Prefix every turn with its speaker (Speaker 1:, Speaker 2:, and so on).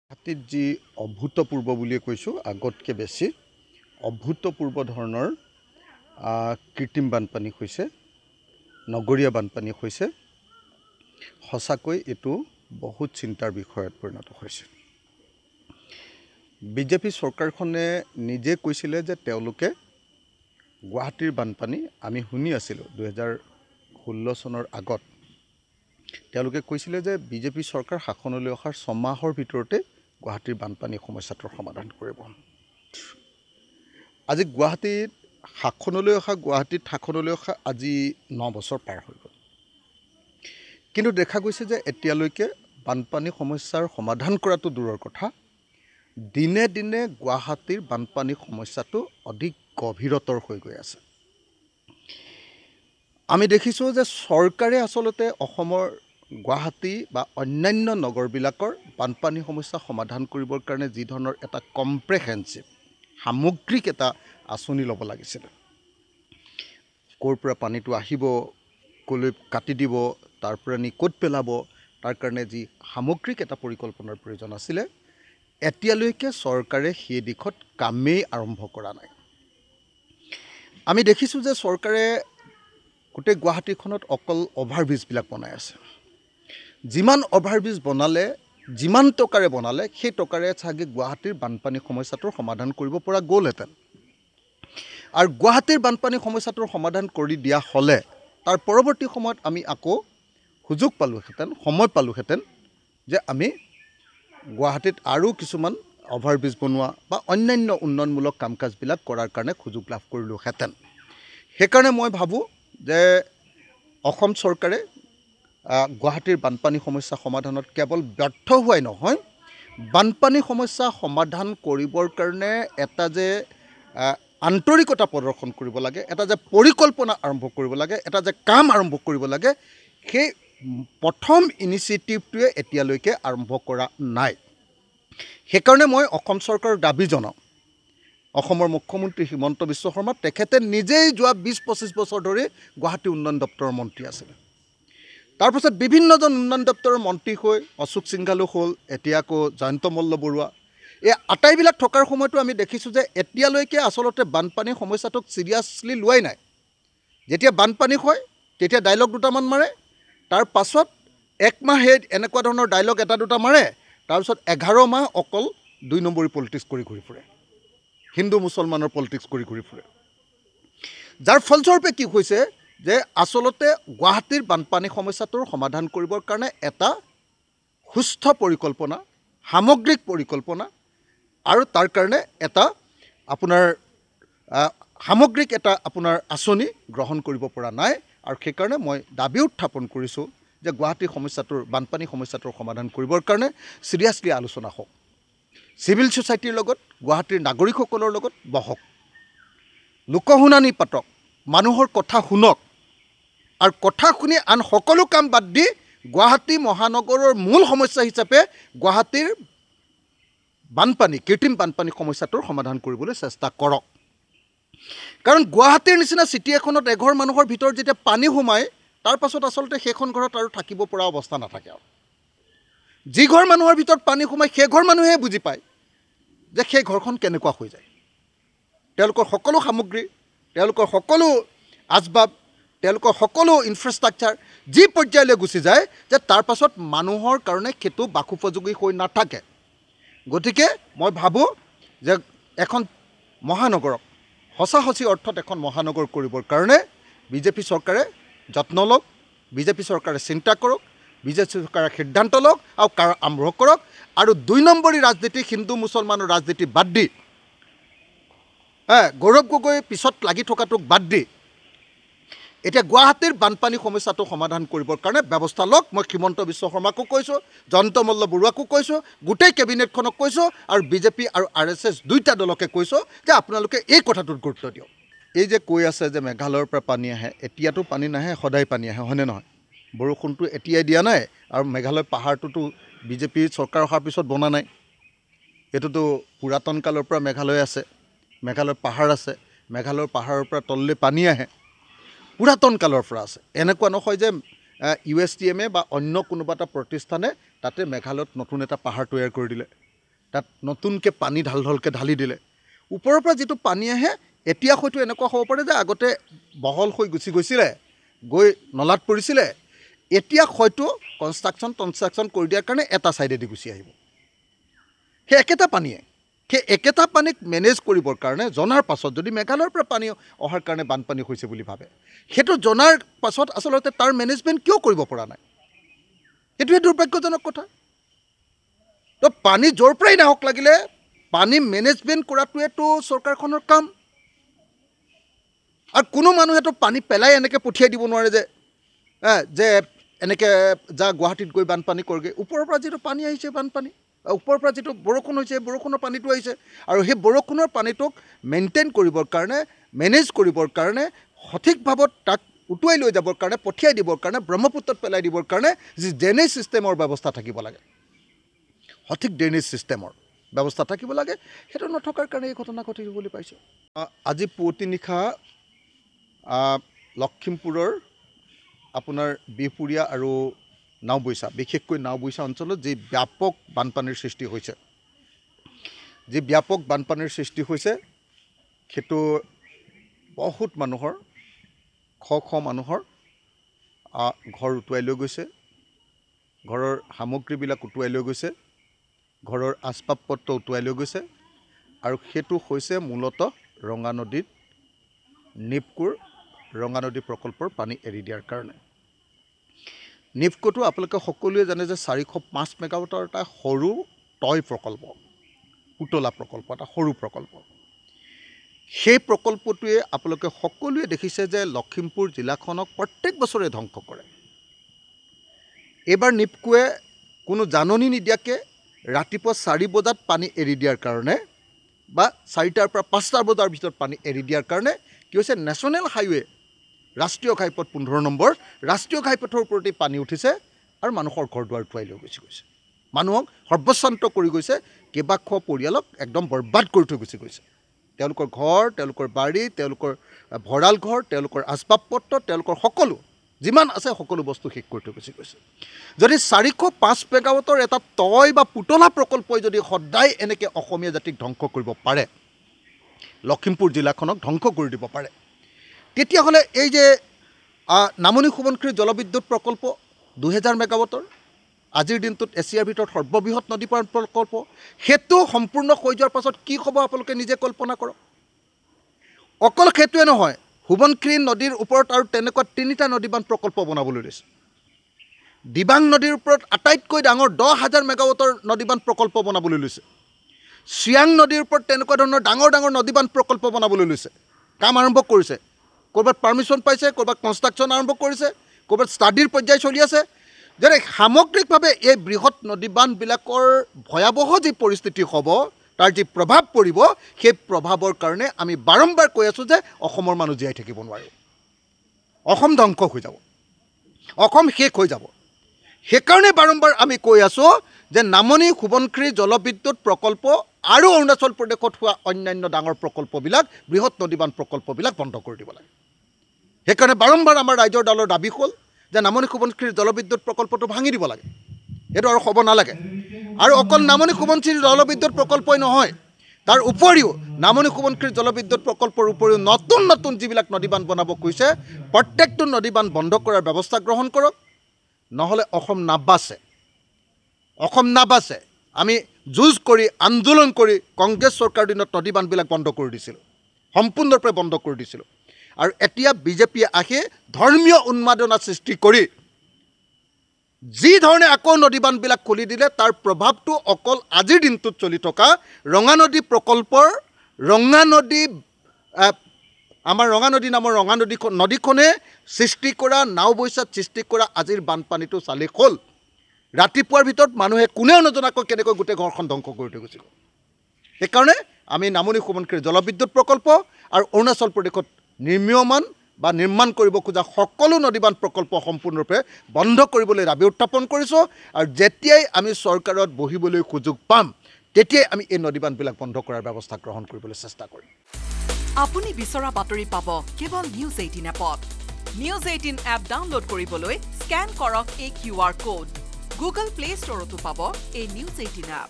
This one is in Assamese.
Speaker 1: গুৱাহাটীত যি অভূতপূৰ্ব বুলিয়ে কৈছোঁ, আগতকৈ বেছি অভূতপূৰ্ব ধৰণৰ কৃত্ৰিম বানপানী হৈছে, নগৰীয়া বানপানী হৈছে। সঁচাকৈ এইটো বহুত চিন্তাৰ বিষয়ত পৰিণত হৈছে। বিজেপি চৰকাৰখনে নিজে কৈছিলে যে তেওঁলোকে গুৱাহাটীৰ বানপানী আমি শুনি আছিলোঁ 2016 চনৰ আগত। তেওঁলোকে কৈছিলে যে বিজেপি চৰকাৰ শাসনলৈ অহাৰ 6 মাহৰ ভিতৰতে গুৱাহাটীৰ বানপানী সমস্যাটোৰ সমাধান কৰিব। আজি গুৱাহাটীত শাসনলৈ অহা আজি 9 বছৰ পাৰ হৈ গ'ল। কিন্তু দেখা গৈছে যে এতিয়ালৈকে বানপানী সমস্যাৰ সমাধান কৰাটো দূৰৰ কথা, দিনে দিনে গুৱাহাটীৰ বানপানী সমস্যাটো অধিক গভীৰতৰ হৈ গৈ আছে। আমি দেখিছোঁ যে চৰকাৰে আচলতে অসমৰ গুৱাহাটী বা অন্যান্য নগৰবিলাকৰ বানপানী সমস্যা সমাধান কৰিবৰ কাৰণে যি ধৰণৰ এটা কম্প্ৰেহেনচিভ সামগ্ৰিক এটা আঁচনি ল'ব লাগিছিল। ক'ৰ পৰা পানীটো আহিব, ক'লৈ কাটি দিব, তাৰ পৰা নি ক'ত পেলাব, তাৰ কাৰণে যি সামগ্ৰিক এটা পৰিকল্পনাৰ প্ৰয়োজন আছিলে, এতিয়ালৈকে চৰকাৰে সেই দিশত কামেই আৰম্ভ কৰা নাই। আমি দেখিছোঁ যে চৰকাৰে গোটেই গুৱাহাটীখনত অকল অভাৰব্ৰিজবিলাক বনাই আছে। যিমান অভাৰব্ৰিজ বনালে, যিমান টকাৰে বনালে, সেই টকাৰে চাগে গুৱাহাটীৰ বানপানী সমস্যাটোৰ সমাধান কৰিব পৰা গ'লহেঁতেন। আৰু গুৱাহাটীৰ বানপানী সমস্যাটোৰ সমাধান কৰি দিয়া হ'লে তাৰ পৰৱৰ্তী সময়ত আমি আকৌ সুযোগ পালোহেঁতেন, সময় পালোহেঁতেন যে আমি গুৱাহাটীত আৰু কিছুমান অভাৰব্ৰিজ বনোৱা বা অন্যান্য উন্নয়নমূলক কাম কাজবিলাক কৰাৰ কাৰণে সুযোগ লাভ কৰিলোহেঁতেন। সেইকাৰণে মই ভাবোঁ যে অসম চৰকাৰে গুৱাহাটীৰ বানপানী সমস্যা সমাধানত কেৱল ব্যৰ্থ হোৱাই নহয়, বানপানী সমস্যা সমাধান কৰিবৰ কাৰণে এটা যে আন্তৰিকতা প্ৰদৰ্শন কৰিব লাগে, এটা যে পৰিকল্পনা আৰম্ভ কৰিব লাগে, এটা যে কাম আৰম্ভ কৰিব লাগে, সেই প্ৰথম ইনিচিয়েটিভটোৱে এতিয়ালৈকে আৰম্ভ কৰা নাই। সেইকাৰণে মই অসম চৰকাৰৰ দাবী জনাওঁ, অসমৰ মুখ্যমন্ত্ৰী হিমন্ত বিশ্ব শৰ্মা, তেখেতে নিজেই যোৱা 20-25 বছৰ ধৰি গুৱাহাটী উন্নয়ন দপ্তৰৰ মন্ত্ৰী আছিলে। তাৰপাছত বিভিন্নজন উন্নয়ন দপ্তৰৰ মন্ত্ৰী হৈ অশোক সিংঘালো হ'ল, এতিয়া আকৌ জয়ন্ত মল্ল বৰুৱা, এই আটাইবিলাক থকাৰ সময়তো আমি দেখিছোঁ যে এতিয়ালৈকে আচলতে বানপানীৰ সমস্যাটোক চিৰিয়াছলি লোৱাই নাই। যেতিয়া বানপানী হয় তেতিয়া ডাইলগ দুটামান মাৰে, তাৰ পাছত 1 মাহ এনেকুৱা ধৰণৰ ডাইলগ এটা দুটা মাৰে, তাৰপিছত 11 মাহ অকল 2 নম্বৰী পলিটিক্স কৰি ঘূৰি ফুৰে, হিন্দু মুছলমানৰ পলিটিক্স কৰি ঘূৰি ফুৰে। যাৰ ফলস্বৰূপে কি হৈছে যে আচলতে গুৱাহাটীৰ বানপানী সমস্যাটোৰ সমাধান কৰিবৰ কাৰণে এটা সুস্থ পৰিকল্পনা, সামগ্ৰিক পৰিকল্পনা আৰু তাৰ কাৰণে এটা আপোনাৰ সামগ্ৰিক এটা আপোনাৰ আঁচনি গ্ৰহণ কৰিব পৰা নাই। আৰু সেইকাৰণে মই দাবী উত্থাপন কৰিছোঁ যে গুৱাহাটীৰ সমস্যাটোৰ বানপানী সমস্যাটোৰ সমাধান কৰিবৰ কাৰণে চিৰিয়াছলি আলোচনা হওক, চিভিল ছ'চাইটিৰ লগত, গুৱাহাটীৰ নাগৰিকসকলৰ লগত বহক, লোকশুনানি পাতক, মানুহৰ কথা শুনক, আৰু কথা শুনি আন সকলো কাম বাদ দি গুৱাহাটী মহানগৰৰ মূল সমস্যা হিচাপে গুৱাহাটীৰ বানপানী, কৃত্ৰিম বানপানী সমস্যাটোৰ সমাধান কৰিবলৈ চেষ্টা কৰক। কাৰণ গুৱাহাটীৰ নিচিনা চিটি এখনত এঘৰ মানুহৰ ভিতৰত যেতিয়া পানী সোমায়, তাৰ পাছত আচলতে সেইখন ঘৰত আৰু থাকিব পৰা অৱস্থা নাথাকে। আৰু যি ঘৰ মানুহৰ ভিতৰত পানী সোমায় সেই ঘৰ মানুহে বুজি পায় যে সেই ঘৰখন কেনেকুৱা হৈ যায়। তেওঁলোকৰ সকলো সামগ্ৰী, তেওঁলোকৰ সকলো আচবাব, তেওঁলোকৰ সকলো ইনফ্ৰাষ্ট্ৰাকচাৰ যি পৰ্যায়লৈ গুচি যায় যে তাৰ পাছত মানুহৰ কাৰণে সেইটো বাসোপযোগী হৈ নাথাকে। গতিকে মই ভাবোঁ যে এখন মহানগৰক সঁচি অৰ্থত এখন মহানগৰ কৰিবৰ কাৰণে বিজেপি চৰকাৰে যত্ন লওক, বিজেপি চৰকাৰে চিন্তা কৰক, বিজেপি চৰকাৰে সিদ্ধান্ত লওক আৰু কাম আৰম্ভ কৰক। আৰু 2 নম্বৰী ৰাজনীতি, হিন্দু মুছলমানৰ ৰাজনীতি বাদ দি, গৌৰৱ গগৈ পিছত লাগি থকাটোক বাদ দি এতিয়া গুৱাহাটীৰ বানপানী সমস্যাটো সমাধান কৰিবৰ কাৰণে ব্যৱস্থা লওক। মই হিমন্ত বিশ্ব শৰ্মাকো কৈছোঁ, জয়ন্ত মল্ল বৰুৱাকো কৈছোঁ, গোটেই কেবিনেটখনক কৈছোঁ, আৰু বিজেপি আৰু RSS দুইটা দলকে কৈছোঁ যে আপোনালোকে এই কথাটোত গুৰুত্ব দিয়ক। এই যে কৈ আছে যে মেঘালয়ৰ পৰা পানী আহে, এতিয়াতো পানী নাহে, সদায় পানী আহে, হয়নে নহয়? বৰষুণটো এতিয়াই দিয়া নাই, আৰু মেঘালয় পাহাৰটোতো বিজেপি চৰকাৰ অহাৰ পিছত বনা নাই, এইটোতো পুৰাতন কালৰ পৰা মেঘালয় আছে, মেঘালয়ৰ পাহাৰ আছে, মেঘালয়ৰ পাহাৰৰ পৰা তললৈ পানী আহে, পুৰাতন কালৰ পৰা আছে। এনেকুৱা নহয় যে USTM বা অন্য কোনোবা এটা প্ৰতিষ্ঠানে তাতে মেঘালয়ত নতুন এটা পাহাৰ তৈয়াৰ কৰি দিলে। তাত নতুনকৈ পানী ঢালকে ঢালি দিলে ওপৰৰ পৰা যিটো পানী আহে এতিয়া হয়তো এনেকুৱা হ'ব পাৰে যে আগতে বহল হৈ গুচি গৈছিলে গৈ নলাত পৰিছিলে এতিয়া হয়তো কনষ্ট্ৰাকশ্যন কৰি দিয়াৰ কাৰণে এটা ছাইডেদি গুচি আহিব সেই একেটা পানীক মেনেজ কৰিবৰ কাৰণে জনাৰ পাছত যদি মেঘালয়ৰ পৰা পানী অহাৰ কাৰণে বানপানী হৈছে বুলি ভাবে সেইটো জনাৰ পাছত আচলতে তাৰ মেনেজমেণ্ট কিয় কৰিব পৰা নাই এইটোৱে দুৰ্ভাগ্যজনক কথা তো পানী য'ৰ পৰাই নাহক লাগিলে পানী মেনেজমেণ্ট কৰাটোৱেতো চৰকাৰখনৰ কাম আৰু কোনো মানুহেতো পানী পেলাই এনেকৈ পঠিয়াই দিব নোৱাৰে যে এনেকৈ যা গুৱাহাটীত গৈ বানপানী কৰগৈ ওপৰৰ পৰা যিটো পানী আহিছে বানপানী ওপৰৰ পৰা যিটো বৰষুণ হৈছে বৰষুণৰ পানীটো আহিছে আৰু সেই বৰষুণৰ পানীটোক মেইনটেইন কৰিবৰ কাৰণে মেনেজ কৰিবৰ কাৰণে সঠিকভাৱত তাক উটুৱাই লৈ যাবৰ কাৰণে পঠিয়াই দিবৰ কাৰণে ব্ৰহ্মপুত্ৰত পেলাই দিবৰ কাৰণে যি ড্ৰেইনেজ ছিষ্টেমৰ ব্যৱস্থা থাকিব লাগে সঠিক ড্ৰেইনেজ ছিষ্টেমৰ ব্যৱস্থা থাকিব লাগে সেইটো নথকাৰ কাৰণে এই ঘটনা ঘটিবলৈ পাইছোঁ আজি পুৱতি নিশা লখিমপুৰৰ আপোনাৰ বিহপুৰীয়া আৰু নাওবৈচা বিশেষকৈ নাওবৈচা অঞ্চলত যি ব্যাপক বানপানীৰ সৃষ্টি হৈছে সেইটো বহুত মানুহৰ শ মানুহৰ ঘৰ উটুৱাই লৈ গৈছে ঘৰৰ সামগ্ৰীবিলাক উটুৱাই লৈ গৈছে ঘৰৰ আচবাব পত্ৰ উটুৱাই লৈ গৈছে আৰু সেইটো হৈছে মূলতঃ ৰঙা নদীত নিপকোৰ ৰঙা নদী প্ৰকল্পৰ পানী এৰি দিয়াৰ কাৰণে নিপকোটো আপোনালোকে সকলোৱে জানে যে 405 মেগাৱাটৰ এটা সৰু টয় প্ৰকল্প পুতলা প্ৰকল্প এটা সৰু প্ৰকল্প সেই প্ৰকল্পটোৱে আপোনালোকে সকলোৱে দেখিছে যে লখিমপুৰ জিলাখনক প্ৰত্যেক বছৰে ধ্বংস কৰে এইবাৰ নিপকোৱে কোনো জাননী নিদিয়াকৈ ৰাতিপুৱা 4 বজাত পানী এৰি দিয়াৰ কাৰণে বা 4টাৰ পৰা 5টা বজাৰ ভিতৰত পানী এৰি দিয়াৰ কাৰণে কি হৈছে নেশ্যনেল হাইৱে ৰাষ্ট্ৰীয় ঘাইপথ 15 নম্বৰ ৰাষ্ট্ৰীয় ঘাইপথৰ ওপৰতে পানী উঠিছে আৰু মানুহৰ ঘৰ দুৱাৰ উটুৱাই লৈ গৈছে মানুহক সৰ্বশান্ত কৰি গৈছে কেইবাশ পৰিয়ালক একদম বৰবাদ কৰি থৈ গৈছে তেওঁলোকৰ ঘৰ তেওঁলোকৰ বাৰী তেওঁলোকৰ ভঁৰাল ঘৰ তেওঁলোকৰ আচবাব পত্ৰ তেওঁলোকৰ সকলো যিমান আছে সকলো বস্তু শেষ কৰি থৈ গৈছে যদি 405 মেগাৱাটৰ এটা টয় বা পুতলা প্ৰকল্পই যদি সদায় এনেকৈ অসমীয়া জাতিক ধ্বংস কৰিব পাৰে লখিমপুৰ জিলাখনক ধ্বংস কৰি দিব পাৰে তেতিয়াহ'লে এই যে নামনি সোৱণশিৰি জলবিদ্যুৎ প্ৰকল্প 2000 মেগাৱাটৰ আজিৰ দিনটোত এছিয়াৰ ভিতৰত সৰ্ববৃহৎ নদীপাৰ প্ৰকল্প সেইটো সম্পূৰ্ণ হৈ যোৱাৰ পাছত কি হ'ব আপোনালোকে নিজে কল্পনা কৰক অকল সেইটোৱে নহয় সোৱণশিৰি নদীৰ ওপৰত আৰু তেনেকুৱা 3টা নদীবান্ধ প্ৰকল্প বনাবলৈ লৈছে দিবাং নদীৰ ওপৰত আটাইতকৈ ডাঙৰ 10,000 মেগাৱাটৰ নদীবান্ধ প্ৰকল্প বনাবলৈ লৈছে চিয়াং নদীৰ ওপৰত তেনেকুৱা ধৰণৰ ডাঙৰ নদীবান্ধ প্ৰকল্প বনাবলৈ লৈছে কাম আৰম্ভ কৰিছে ক'ৰবাত পাৰ্মিশ্যন পাইছে ক'ৰবাত কনষ্ট্ৰাকশ্যন আৰম্ভ কৰিছে ক'ৰবাত ষ্টাডিৰ পৰ্যায় চলি আছে যেনে সামগ্ৰিকভাৱে এই বৃহৎ নদীবান্ধবিলাকৰ ভয়াৱহ যি পৰিস্থিতি হ'ব তাৰ যি প্ৰভাৱ পৰিব সেই প্ৰভাৱৰ কাৰণে আমি বাৰম্বাৰ কৈ আছোঁ যে অসমৰ মানুহ জীয়াই থাকিব নোৱাৰে অসম ধ্বংস হৈ যাব অসম শেষ হৈ যাব সেইকাৰণে বাৰম্বাৰ আমি কৈ আছোঁ যে নামনি সোৱণশিৰি জলবিদ্যুৎ প্ৰকল্প আৰু অৰুণাচল প্ৰদেশত হোৱা অন্যান্য ডাঙৰ প্ৰকল্পবিলাক বৃহৎ নদীবান্ধ প্ৰকল্পবিলাক বন্ধ কৰি দিব লাগে সেইকাৰণে বাৰম্বাৰ আমাৰ ৰাইজৰ দলৰ দাবী হ'ল যে নামনি সোৱণশিৰি জলবিদ্যুৎ প্ৰকল্পটো ভাঙি দিব লাগে এইটো আৰু হ'ব নালাগে আৰু অকল নামনি সোৱণশিৰি জলবিদ্যুৎ প্ৰকল্পই নহয় তাৰ উপৰিও নামনি সোৱণশিৰি জলবিদ্যুৎ প্ৰকল্পৰ উপৰিও নতুন যিবিলাক নদীবান্ধ বনাব কৈছে প্ৰত্যেকটো নদীবান্ধ বন্ধ কৰাৰ ব্যৱস্থা গ্ৰহণ কৰক নহ'লে অসম নাবাচে আমি যুঁজ কৰি আন্দোলন কৰি কংগ্ৰেছ চৰকাৰৰ দিনত নদীবান্ধবিলাক বন্ধ কৰি দিছিলোঁ সম্পূৰ্ণৰূপে বন্ধ কৰি দিছিলোঁ আৰু এতিয়া বিজেপিয়ে আহি ধৰ্মীয় উন্মাদনা সৃষ্টি কৰি যি ধৰণে আকৌ নদীবান্ধবিলাক খুলি দিলে তাৰ প্ৰভাৱটো অকল আজিৰ দিনটোত চলি থকা ৰঙা নদী প্ৰকল্পৰ আমাৰ ৰঙা নদী নামৰ ৰঙা নদীখনে সৃষ্টি কৰা নাওবৈচাত সৃষ্টি কৰা আজিৰ বানপানীটো চালি হ'ল ৰাতিপুৱাৰ ভিতৰত মানুহে কোনেও নজনাকৈ কেনেকৈ গোটেই ঘৰখন ধ্বংস কৰি থৈ গৈছিল সেইকাৰণে আমি নামনি সোৱণশিৰি জলবিদ্যুৎ প্ৰকল্প আৰু অৰুণাচল প্ৰদেশত নিৰ্মাণ কৰিব খোজা সকলো নদীবান্ধ প্ৰকল্প সম্পূৰ্ণৰূপে বন্ধ কৰিবলৈ দাবী উত্থাপন কৰিছোঁ আৰু যেতিয়াই আমি চৰকাৰত বহিবলৈ সুযোগ পাম তেতিয়াই আমি এই নদীবান্ধবিলাক বন্ধ কৰাৰ ব্যৱস্থা গ্ৰহণ কৰিবলৈ চেষ্টা কৰিম
Speaker 2: আপুনি বিচৰা বাতৰি পাব কেৱল নিউজ 18 এপত নিউজ 18 এপ ডাউনলোড কৰিবলৈ স্ক্যান কৰক এই QR কোড গুগল প্লে ষ্টৰতো পাব এই নিউজ 18 এপ